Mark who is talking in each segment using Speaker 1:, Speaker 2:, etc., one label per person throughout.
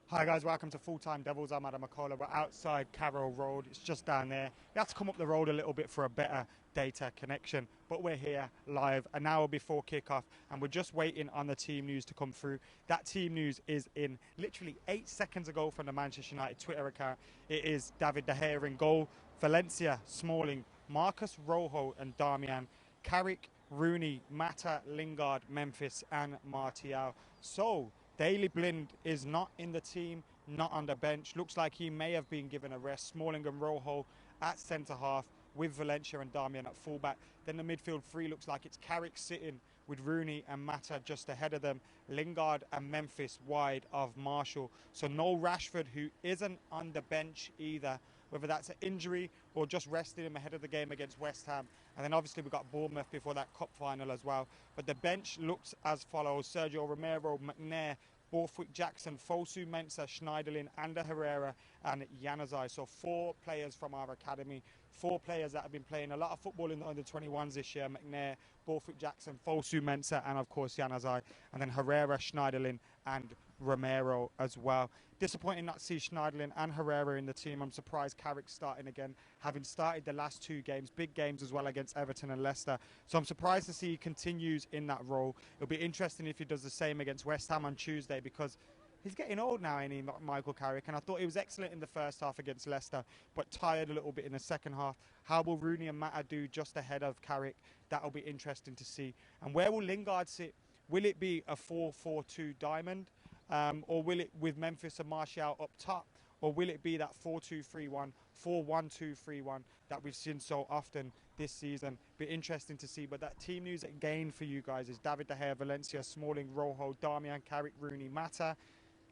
Speaker 1: Hi guys, welcome to Full Time Devils. I'm Adam McCullough. We're outside Carrow Road. It's just down there. You have to come up the road a little bit for a better data connection, but we're here live an hour before kickoff, and we're just waiting on the team news to come through. That team news is in literally 8 seconds ago from the Manchester United Twitter account. It is David De Gea in goal, Valencia, Smalling, Marcus Rojo and Darmian, Carrick, Rooney, Mata, Lingard, Memphis and Martial. So Daley Blind is not in the team, not on the bench. Looks like he may have been given a rest. Smalling and Rojo at centre-half with Valencia and Darmian at full-back. Then the midfield three looks like it's Carrick sitting with Rooney and Mata just ahead of them. Lingard and Memphis wide of Marshall. So no Rashford, who isn't on the bench either, whether that's an injury or just resting him ahead of the game against West Ham. And then obviously we've got Bournemouth before that cup final as well. But the bench looks as follows: Sergio Romero, McNair, Borthwick Jackson, Fosu Mensah, Schneiderlin, Ander Herrera and Januzaj. So 4 players from our academy, 4 players that have been playing a lot of football in the under-21s this year: McNair, Borthwick Jackson, Fosu Mensah and of course Januzaj. And then Herrera, Schneiderlin and Romero as well. Disappointing not to see Schneiderlin and Herrera in the team. I'm surprised Carrick's starting again, having started the last 2 games, big games as well against Everton and Leicester. So I'm surprised to see he continues in that role. It'll be interesting if he does the same against West Ham on Tuesday, because he's getting old now, ain't he, Michael Carrick? And I thought he was excellent in the first half against Leicester, but tired a little bit in the second half. How will Rooney and Mata do just ahead of Carrick? That'll be interesting to see. And where will Lingard sit? Will it be a 4-4-2 diamond? Or will it, with Memphis and Martial up top, or will it be that 4-2-3-1, 4-1-2-3-1 that we've seen so often this season? Be interesting to see. But that team news again for you guys is David De Gea, Valencia, Smalling, Rojo, Darmian, Carrick, Rooney, Mata,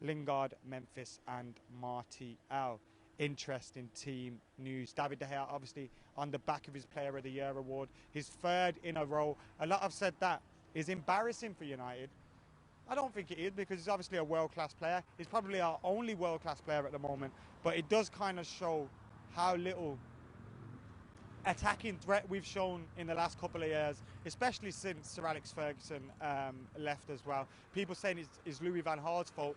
Speaker 1: Lingard, Memphis and Martial. Interesting team news. David De Gea obviously on the back of his Player of the Year award, his 3rd in a row. A lot have said that is embarrassing for United. I don't think it is, because he's obviously a world-class player. He's probably our only world-class player at the moment, but it does kind of show how little attacking threat we've shown in the last couple of years, especially since Sir Alex Ferguson left as well. People saying it's Louis van Gaal's fault.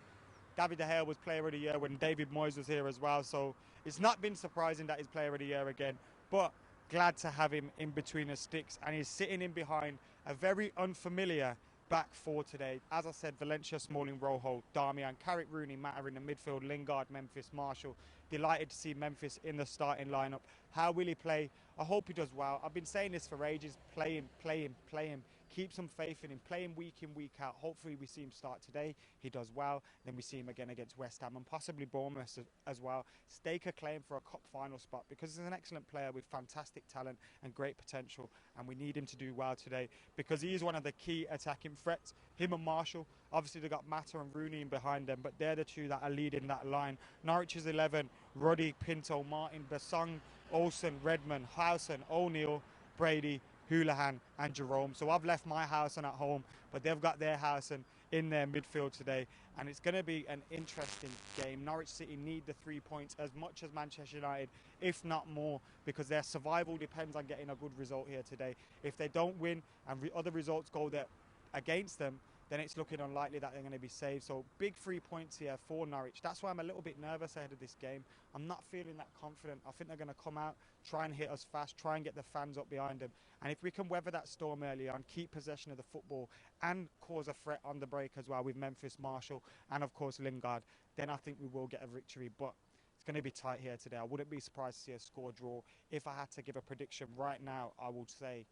Speaker 1: David De Gea was Player of the Year when David Moyes was here as well, so it's not been surprising that he's Player of the Year again, but glad to have him in between the sticks, and he's sitting in behind a very unfamiliar back 4 today. As I said, Valencia, Smalling, Rojo, Darmian, Carrick, Rooney, Mata in the midfield, Lingard, Memphis, Marshall. Delighted to see Memphis in the starting lineup. How will he play? I hope he does well. I've been saying this for ages. Play him, play him, play him. Keep some faith in him. Play him week in, week out. Hopefully we see him start today. He does well. Then we see him again against West Ham and possibly Bournemouth as well. Stake a claim for a cup final spot, because he's an excellent player with fantastic talent and great potential, and we need him to do well today because he is one of the key attacking threats. Him and Marshall, obviously they've got Mata and Rooney in behind them, but they're the 2 that are leading that line. Norwich's 11, Ruddy, Pinto, Martin, Basong, Olsen, Redmond, Howson, O'Neill, Brady, Houlihan and Jerome. So I've left my Howson at home, but they've got their Howson in their midfield today, and it's going to be an interesting game. Norwich City need the 3 points as much as Manchester United, if not more, because their survival depends on getting a good result here today. If they don't win and other results go there against them, then it's looking unlikely that they're going to be saved. So big 3 points here for Norwich. That's why I'm a little bit nervous ahead of this game. I'm not feeling that confident. I think they're going to come out, try and hit us fast, try and get the fans up behind them. And if we can weather that storm early on, keep possession of the football and cause a threat on the break as well with Memphis, Marshall and of course Lingard, then I think we will get a victory. But it's going to be tight here today. I wouldn't be surprised to see a score draw. If I had to give a prediction right now, I would say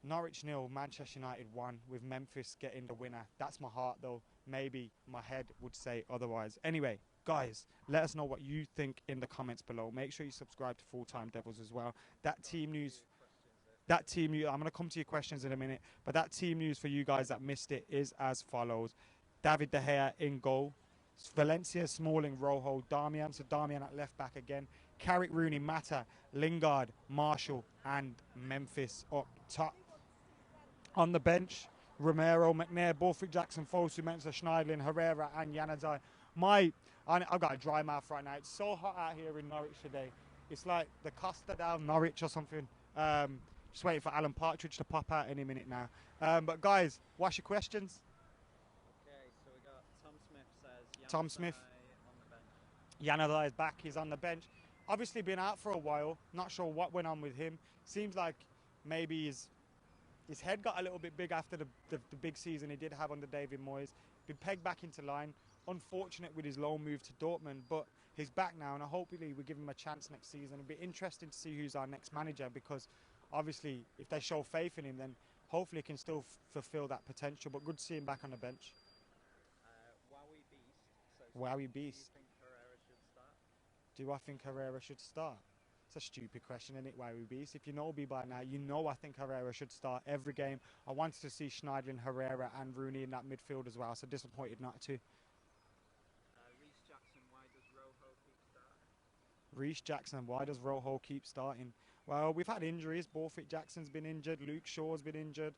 Speaker 1: Norwich 0, Manchester United 1, with Memphis getting the winner. That's my heart though. Maybe my head would say otherwise. Anyway, guys, let us know what you think in the comments below. Make sure you subscribe to Full Time Devils as well. That team news, I'm going to come to your questions in a minute, but that team news for you guys that missed it is as follows: David De Gea in goal, Valencia, Smalling, Rojo, Darmian, so Darmian at left back again, Carrick, Rooney, Mata, Lingard, Marshall and Memphis up top. On the bench, Romero, McNair, Borthwick Jackson, Fosu Mensah, Schneiderlin, Herrera and Januzaj. I've got a dry mouth right now. It's so hot out here in Norwich today. It's like the Costa down Norwich or something. Just waiting for Alan Partridge to pop out any minute now. But guys, what's your questions?
Speaker 2: Okay, so we got Tom Smith says,
Speaker 1: Tom Smith.
Speaker 2: On the bench.
Speaker 1: Yanadai is back. He's on the bench. Obviously been out for a while. Not sure what went on with him. Seems like maybe his head got a little bit big after the big season he did have under David Moyes. Been pegged back into line. Unfortunate with his loan move to Dortmund, but he's back now, and hopefully we give him a chance next season. It'll be interesting to see who's our next manager, because obviously if they show faith in him, then hopefully he can still fulfill that potential. But good to see him back on the bench.
Speaker 2: Wowie Beast.
Speaker 1: Wowie Beast.
Speaker 2: Do you think Herrera should start?
Speaker 1: Do I think Herrera should start? It's a stupid question, isn't it, Wowie Beast? If you know me by now, you know I think Herrera should start every game. I wanted to see Schneiderlin, Herrera and Rooney in that midfield as well, so disappointed not to.
Speaker 2: Reece Jackson, why does Rojo keep starting?
Speaker 1: Reece Jackson, why does Rojo keep starting? Well, we've had injuries. Borthwick Jackson's been injured. Luke Shaw's been injured.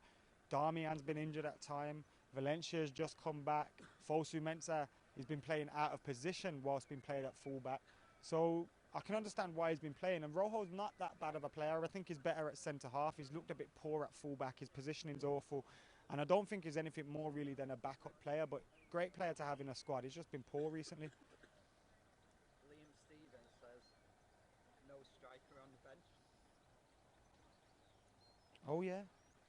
Speaker 1: Darmian's been injured at time. Valencia's just come back. Fosu Mensah, he's been playing out of position whilst being played at fullback. So I can understand why he's been playing. And Rojo's not that bad of a player. I think he's better at centre-half. He's looked a bit poor at fullback. His positioning's awful. And I don't think he's anything more really than a backup player, but great player to have in a squad. He's just been poor recently.
Speaker 2: Liam Stevens says no striker on the bench.
Speaker 1: Oh yeah,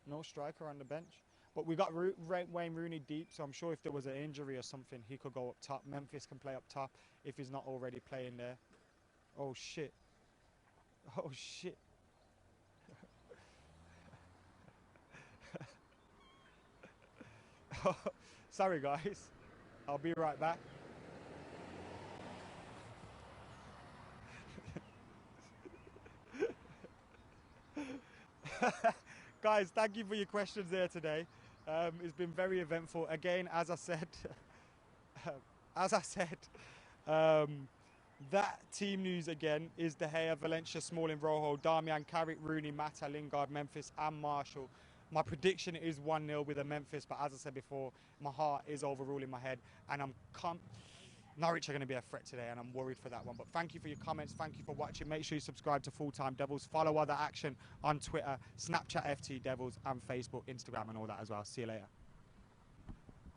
Speaker 1: no striker on the bench. But we got Wayne Rooney deep, so I'm sure if there was an injury or something, he could go up top. Memphis can play up top if he's not already playing there. Oh shit. Oh shit. Sorry guys, I'll be right back. Guys, thank you for your questions there today. It's been very eventful. Again, as I said, that team news again is De Gea, Valencia, Smalling, Rojo, Darmian, Carrick, Rooney, Mata, Lingard, Memphis and Marshall. My prediction is 1-0 with a Memphis, but as I said before, my heart is overruling my head, and Norwich are going to be a threat today, and I'm worried for that one. But thank you for your comments. Thank you for watching. Make sure you subscribe to Full Time Devils. Follow other action on Twitter, Snapchat FT Devils, and Facebook, Instagram, and all that as well. See you later.